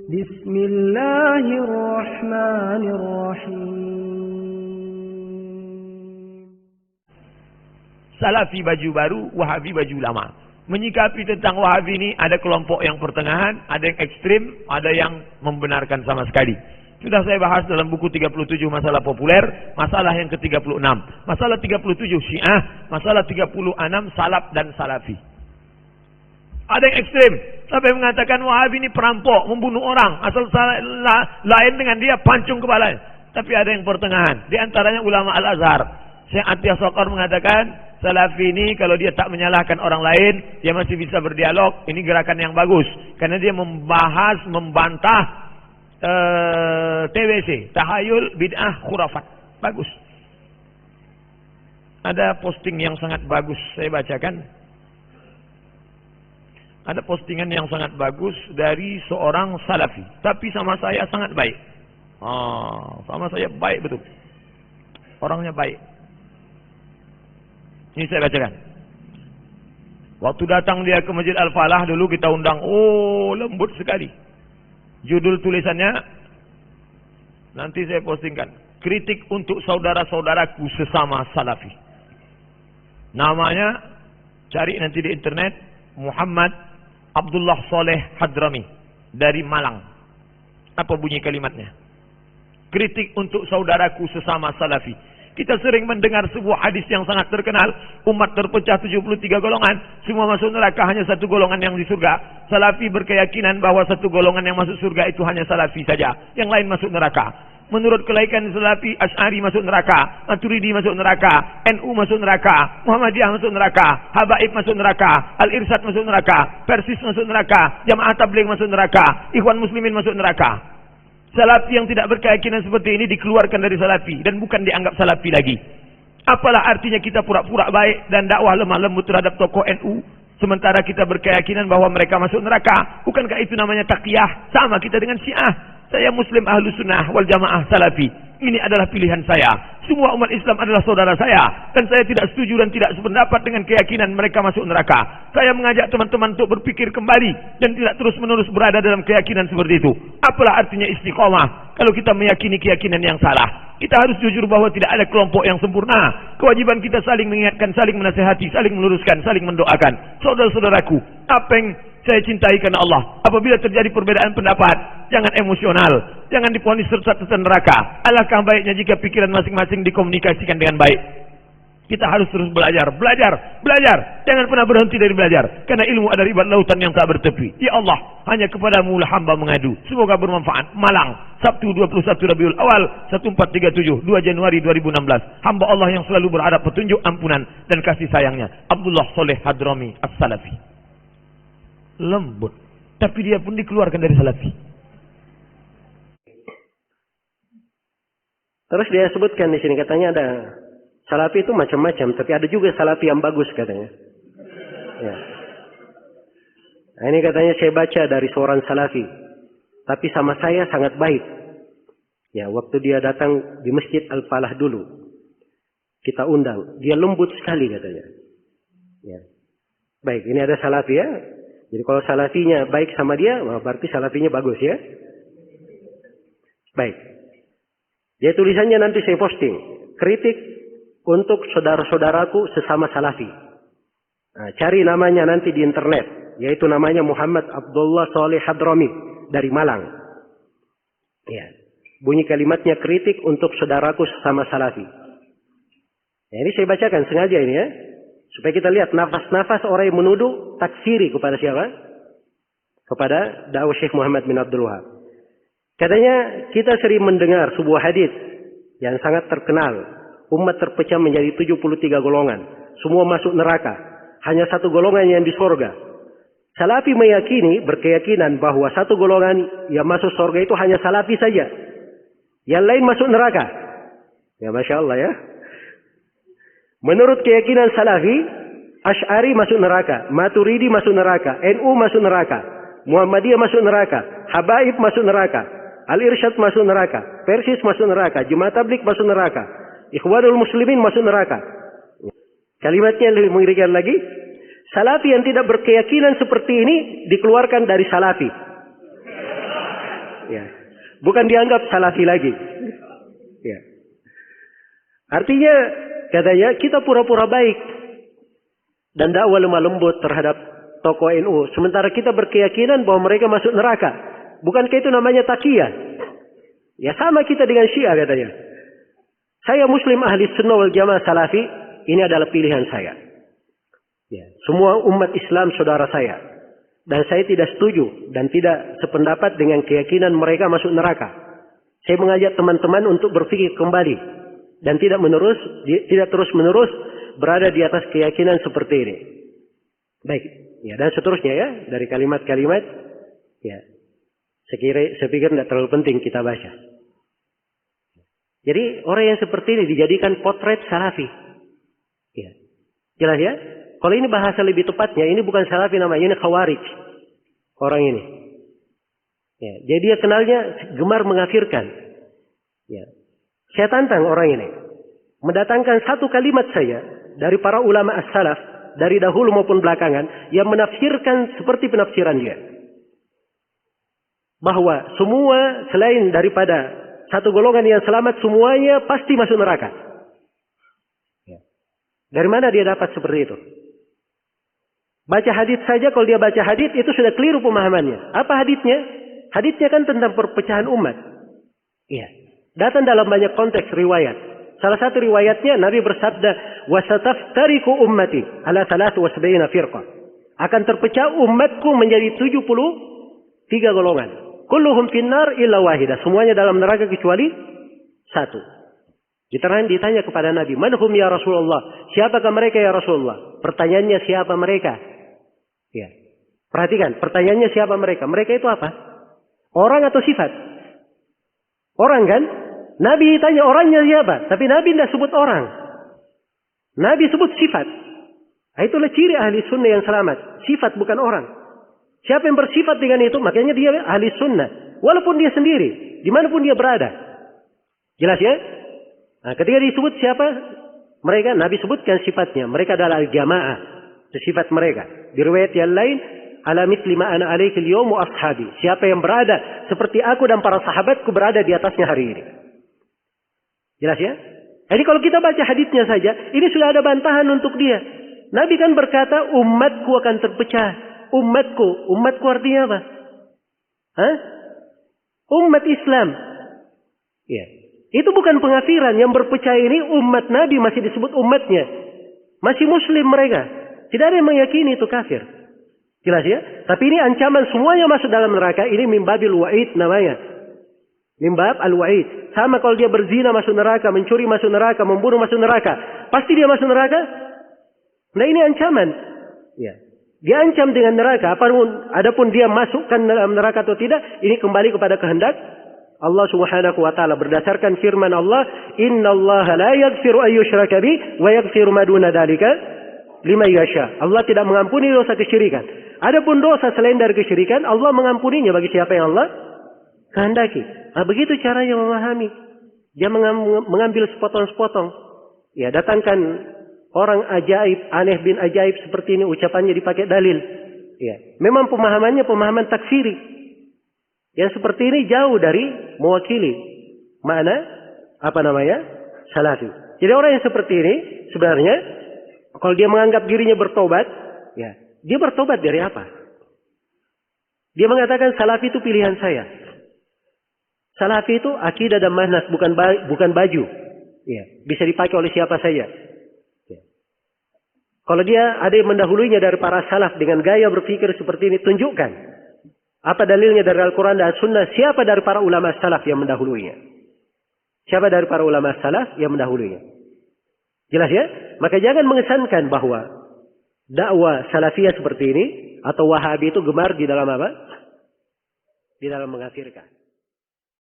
Bismillahirrahmanirrahim. Salafi baju baru, Wahabi baju lama. Menyikapi tentang Wahabi ini ada kelompok yang pertengahan, ada yang ekstrim, ada yang membenarkan sama sekali. Sudah saya bahas dalam buku 37 masalah populer, masalah yang ke-36. Masalah 37 Syiah, masalah 36 Salaf dan Salafi. Ada yang ekstrim, sampai mengatakan Wahabi ini perampok, membunuh orang, asal lain dengan dia pancung kepalanya. Tapi ada yang pertengahan, di antaranya ulama Al-Azhar. Syekh Atiyah Sokor mengatakan Salafi ini kalau dia tak menyalahkan orang lain, dia masih bisa berdialog. Ini gerakan yang bagus, karena dia membantah TBC, tahayul, bid'ah, khurafat. Bagus. Ada posting yang sangat bagus, saya bacakan. Ada postingan yang sangat bagus dari seorang Salafi, tapi sama saya sangat baik. Sama saya baik betul. Orangnya baik. Ini saya bacakan. Waktu datang dia ke Masjid Al-Falah dulu kita undang. Lembut sekali. Judul tulisannya nanti saya postingkan. Kritik untuk saudara-saudaraku sesama Salafi. Namanya cari nanti di internet, Muhammad Abdullah Soleh Hadrami dari Malang. Apa bunyi kalimatnya? Kritik untuk saudaraku sesama Salafi. Kita sering mendengar sebuah hadis yang sangat terkenal. Umat terpecah 73 golongan. Semua masuk neraka, hanya satu golongan yang di surga. Salafi berkeyakinan bahwa satu golongan yang masuk surga itu hanya Salafi saja. Yang lain masuk neraka. Menurut kelaikan Salafi, Asy'ari masuk neraka, Maturidi masuk neraka, NU masuk neraka, Muhammadiyah masuk neraka, Habaib masuk neraka, Al-Irsyad masuk neraka, Persis masuk neraka, Jamaah Tabligh masuk neraka, Ikhwan Muslimin masuk neraka. Salafi yang tidak berkeyakinan seperti ini dikeluarkan dari Salafi dan bukan dianggap Salafi lagi. Apalah artinya kita pura-pura baik dan dakwah lemah lembut terhadap tokoh NU, sementara kita berkeyakinan bahwa mereka masuk neraka? Bukankah itu namanya taqiyah? Sama kita dengan Syiah. Saya Muslim Ahlus Sunnah wal Jamaah Salafi. Ini adalah pilihan saya. Semua umat Islam adalah saudara saya, dan saya tidak setuju dan tidak sependapat dengan keyakinan mereka masuk neraka. Saya mengajak teman-teman untuk berpikir kembali dan tidak terus-menerus berada dalam keyakinan seperti itu. Apalah artinya istiqomah kalau kita meyakini keyakinan yang salah? Kita harus jujur bahwa tidak ada kelompok yang sempurna. Kewajiban kita saling mengingatkan, saling menasihati, saling meluruskan, saling mendoakan. Saudara-saudaraku, apa yang saya cintai karena Allah. Apabila terjadi perbedaan pendapat, jangan emosional, jangan diponis sesat neraka. Alangkah baiknya jika pikiran masing-masing dikomunikasikan dengan baik. Kita harus terus belajar. Jangan pernah berhenti dari belajar, karena ilmu adalah ribat lautan yang tak bertepi. Ya Allah, hanya kepadamu lah hamba mengadu. Semoga bermanfaat. Malang, Sabtu 21 Rabiul Awal 1437, 2 Januari 2016. Hamba Allah yang selalu berharap petunjuk, ampunan dan kasih sayangnya, Abdullah Soleh Hadrami As-Salafi. Lembut, tapi dia pun dikeluarkan dari Salafi. Terus dia sebutkan di sini, katanya ada Salafi itu macam-macam, tapi ada juga Salafi yang bagus katanya. Ya. Nah, ini katanya saya baca dari seorang Salafi, tapi sama saya sangat baik. Ya, waktu dia datang di Masjid Al-Falah dulu, kita undang, dia lembut sekali katanya. Ya. Baik, ini ada Salafi ya. Jadi kalau Salafinya baik sama dia, berarti Salafinya bagus ya. Baik. Jadi tulisannya nanti saya posting. Kritik untuk saudara-saudaraku sesama Salafi. Nah, cari namanya nanti di internet. Yaitu namanya Muhammad Abdullah Soleh Hadrami dari Malang. Ya. Bunyi kalimatnya, kritik untuk saudaraku sesama Salafi. Ya, ini saya bacakan sengaja ini ya. Supaya kita lihat nafas-nafas orang yang menuduh takfiri kepada siapa? Kepada dakwah Syekh Muhammad bin Abdul Wahab. Katanya kita sering mendengar sebuah hadis yang sangat terkenal. Umat terpecah menjadi 73 golongan. Semua masuk neraka. Hanya satu golongan yang di surga. Salafi meyakini, berkeyakinan bahwa satu golongan yang masuk surga itu hanya Salafi saja. Yang lain masuk neraka. Ya Masya Allah ya. Menurut keyakinan Salafi, Asy'ari masuk neraka, Maturidi masuk neraka, NU masuk neraka, Muhammadiyah masuk neraka, Habaib masuk neraka, Al-Irsyad masuk neraka, Persis masuk neraka, Jemaah Tabligh masuk neraka, Ikhwanul Muslimin masuk neraka. Kalimatnya lebih mengerikan lagi. Salafi yang tidak berkeyakinan seperti ini dikeluarkan dari Salafi. Ya. Bukan dianggap salafi lagi. Ya. Artinya, katanya kita pura-pura baik dan dakwah lemah lembut terhadap tokoh NU. Sementara kita berkeyakinan bahwa mereka masuk neraka. Bukankah itu namanya takiyah? Ya sama kita dengan Syiah katanya. Saya Muslim ahli sunnah wal jamaah salafi. Ini adalah pilihan saya. Ya. Semua umat Islam saudara saya. Dan saya tidak setuju dan tidak sependapat dengan keyakinan mereka masuk neraka. Saya mengajak teman-teman untuk berpikir kembali. Dan tidak terus menerus berada di atas keyakinan seperti ini. Baik. Ya, dan seterusnya ya. Dari kalimat-kalimat. Ya. Saya pikir tidak terlalu penting kita baca. Jadi orang yang seperti ini dijadikan potret salafi. Ya. Jelas ya? Kalau ini bahasa lebih tepatnya, ini bukan salafi namanya, ini khawarij. Orang ini. Ya. Jadi dia kenalnya gemar mengkafirkan. Ya. Saya tantang orang ini. Mendatangkan satu kalimat saya dari para ulama as-salaf, dari dahulu maupun belakangan, yang menafsirkan seperti penafsiran dia. Bahwa semua selain daripada satu golongan yang selamat, semuanya pasti masuk neraka. Ya. Dari mana dia dapat seperti itu? Baca hadits saja, kalau dia baca hadits itu sudah keliru pemahamannya. Apa haditsnya? Haditsnya kan tentang perpecahan umat. Iya. Datang dalam banyak konteks riwayat. Salah satu riwayatnya Nabi bersabda, "Wasataftariku ummati ala 73 firqah." Akan terpecah umatku menjadi 73 golongan. Kulluhum finnar illa wahidah. Semuanya dalam neraka kecuali satu. Ditanya kepada Nabi, "Man hum ya Rasulullah?" Siapakah mereka ya Rasulullah? Pertanyaannya siapa mereka? Ya. Perhatikan, pertanyaannya siapa mereka? Mereka itu apa? Orang atau sifat? Orang kan? Nabi tanya orangnya siapa? Tapi Nabi tidak sebut orang. Nabi sebut sifat. Itulah ciri ahli sunnah yang selamat. Sifat bukan orang. Siapa yang bersifat dengan itu, makanya dia ahli sunnah. Walaupun dia sendiri, dimanapun dia berada. Jelas ya? Nah, ketika disebut siapa mereka, Nabi sebutkan sifatnya. Mereka adalah al-jamaah. Sifat mereka. Di riwayat yang lain, ala mithli ma ana alaika al-yawm wa ashabi. Siapa yang berada seperti aku dan para sahabatku berada di atasnya hari ini. Jelas ya? Jadi kalau kita baca haditsnya saja, ini sudah ada bantahan untuk dia. Nabi kan berkata, umatku akan terpecah. Umatku artinya apa? Hah? Umat Islam. Ya. Itu bukan pengafiran. Yang berpecah ini umat Nabi masih disebut umatnya. Masih Muslim mereka. Tidak ada yang meyakini itu kafir. Jelas ya? Tapi ini ancaman semuanya masuk dalam neraka. Ini mimbabil wa'id namanya. Mimbab al-wa'id. Sama kalau dia berzina masuk neraka, mencuri masuk neraka, membunuh masuk neraka. Pasti dia masuk neraka? Nah ini ancaman. Ya. Dia ancam dengan neraka. Adapun dia masukkan dalam neraka atau tidak, ini kembali kepada kehendak Allah Subhanahu wa taala berdasarkan firman Allah, "Innallaha la yaghfiru an yushraka bi wa yaghfiru ma duna dzalika liman yasha." Allah tidak mengampuni dosa kesyirikan. Adapun dosa selain dari kesyirikan, Allah mengampuninya bagi siapa yang Allah kehendaki. Nah, begitu caranya memahami. Dia mengambil sepotong-sepotong. Ya, datangkan orang ajaib, aneh bin ajaib seperti ini, ucapannya dipakai dalil. Ya, memang pemahamannya pemahaman takfiri. Yang seperti ini jauh dari mewakili makna salafi. Jadi orang yang seperti ini sebenarnya kalau dia menganggap dirinya bertobat, ya, dia bertobat dari apa? Dia mengatakan salafi itu pilihan saya. Salafi itu akidah dan manhaj, bukan baju. Ya, bisa dipakai oleh siapa saja. Ya. Kalau dia ada yang mendahulunya dari para salaf dengan gaya berpikir seperti ini, tunjukkan. Apa dalilnya dari Al-Quran dan Sunnah? Siapa dari para ulama salaf yang mendahulunya? Siapa dari para ulama salaf yang mendahulunya? Jelas ya? Maka jangan mengesankan bahwa dakwah salafiyah seperti ini atau wahabi itu gemar di dalam apa? Di dalam mengkafirkan.